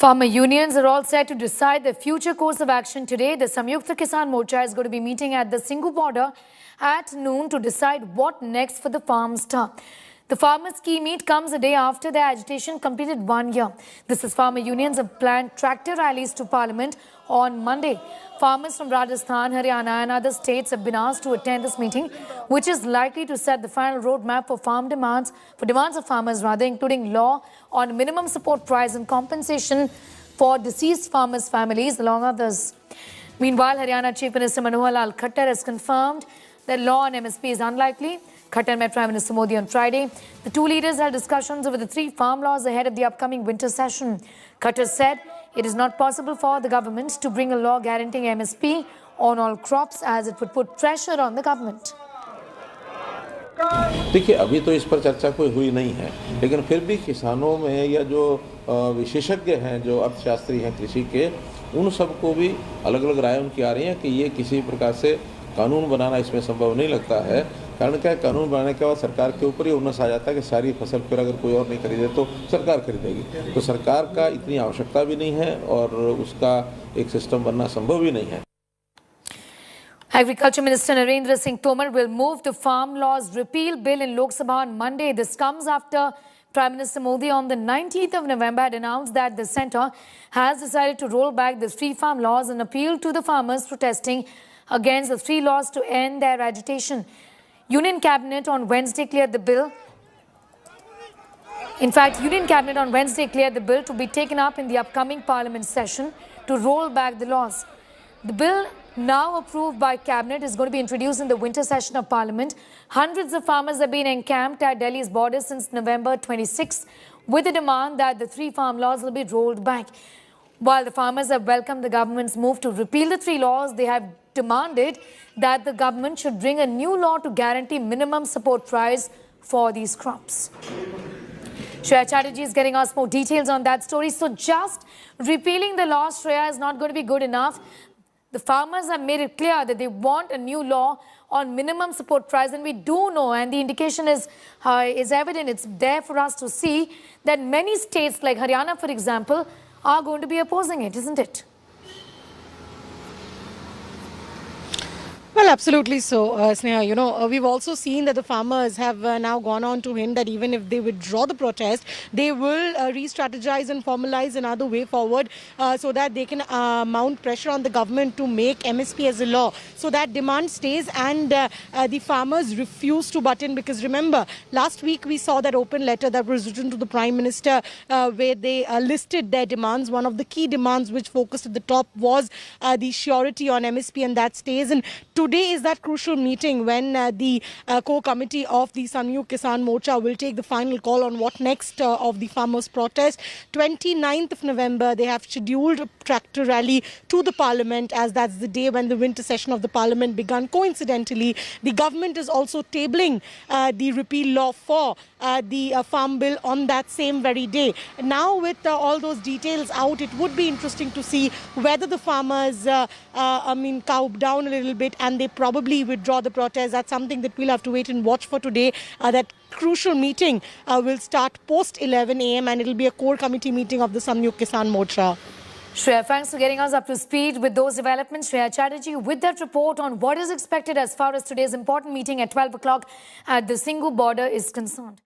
Farmer unions are all set to decide the future course of action today. The Samyukta Kisan Morcha is going to be meeting at the Singhu border at noon to decide what next for the farm star. The farmers' key meet comes a day after their agitation completed 1 year. This is farmer unions have planned tractor rallies to Parliament on Monday. Farmers from Rajasthan, Haryana and other states have been asked to attend this meeting, which is likely to set the final roadmap for demands of farmers, including law on minimum support price and compensation for deceased farmers' families, along others. Meanwhile, Haryana Chief Minister Manohar Lal Khattar has confirmed that law on MSP is unlikely. Khattar met Prime Minister Modi on Friday. The two leaders held discussions over the 3 farm laws ahead of the upcoming winter session. Khattar said it is not possible for the government to bring a law guaranteeing MSP on all crops as it would put pressure on the government. देखिए, अभी तो इस पर चर्चा कोई हुई नहीं है, लेकिन फिर भी किसानों में या जो विशेषज्ञ हैं, जो अर्थशास्त्री हैं कृषि के, उन सबको भी अलग अलग राय उनकी आ रही है कि ये किसी प्रकार से कानून बनाना इसमें संभव नहीं लगता है। कारण क्या है, कानून बनाने के बाद सरकार के ऊपर ही उन्नस आ जाता है कि सारी फसल फिर अगर कोई और नहीं खरीदे तो सरकार खरीदेगी। तो सरकार का इतनी आवश्यकता भी नहीं है और उसका एक सिस्टम बनना संभव भी नहीं है। Agriculture Minister Narendra Singh Tomar will move the Farm Laws Repeal Bill in Lok Sabha on Monday. This comes after Prime Minister Modi on the 19th of November had announced that the centre has decided to roll back the 3 farm laws and appeal to the farmers protesting against the 3 laws to end their agitation. Union Cabinet on Wednesday cleared the bill. In fact, Union Cabinet on Wednesday cleared the bill to be taken up in the upcoming Parliament session to roll back the laws. The bill, now approved by Cabinet, is going to be introduced in the winter session of Parliament. Hundreds of farmers have been encamped at Delhi's border since November 26 with a demand that the 3 farm laws will be rolled back. While the farmers have welcomed the government's move to repeal the 3 laws, they have demanded that the government should bring a new law to guarantee minimum support price for these crops. Shreya Chatterjee is getting us more details on that story. So just repealing the law, Shreya, is not going to be good enough. The farmers have made it clear that they want a new law on minimum support price, and we do know, and the indication is evident, it's there for us to see, that many states like Haryana, for example, are going to be opposing it, isn't it? Well, absolutely so, Sneha. We've also seen that the farmers have now gone on to hint that even if they withdraw the protest, they will re-strategize and formalize another way forward so that they can mount pressure on the government to make MSP as a law. So that demand stays and the farmers refuse to butt in, because remember, last week we saw that open letter that was written to the Prime Minister where they listed their demands. One of the key demands which focused at the top was the surety on MSP, and that stays. And today is that crucial meeting when the core committee of the Samyukta Kisan Morcha will take the final call on what next of the farmers' protest. 29th of November, they have scheduled a tractor rally to the Parliament, as that's the day when the winter session of the Parliament began. Coincidentally, the government is also tabling the repeal law for the farm bill on that same very day. Now, with all those details out, it would be interesting to see whether the farmers, cow down a little bit and they probably withdraw the protest. That's something that we'll have to wait and watch for today. That crucial meeting will start post 11 a.m. and it'll be a core committee meeting of the Samyukta Kisan Morcha. Shreya, thanks for getting us up to speed with those developments. Shreya Chatterjee with that report on what is expected as far as today's important meeting at 12 o'clock at the Singhu border is concerned.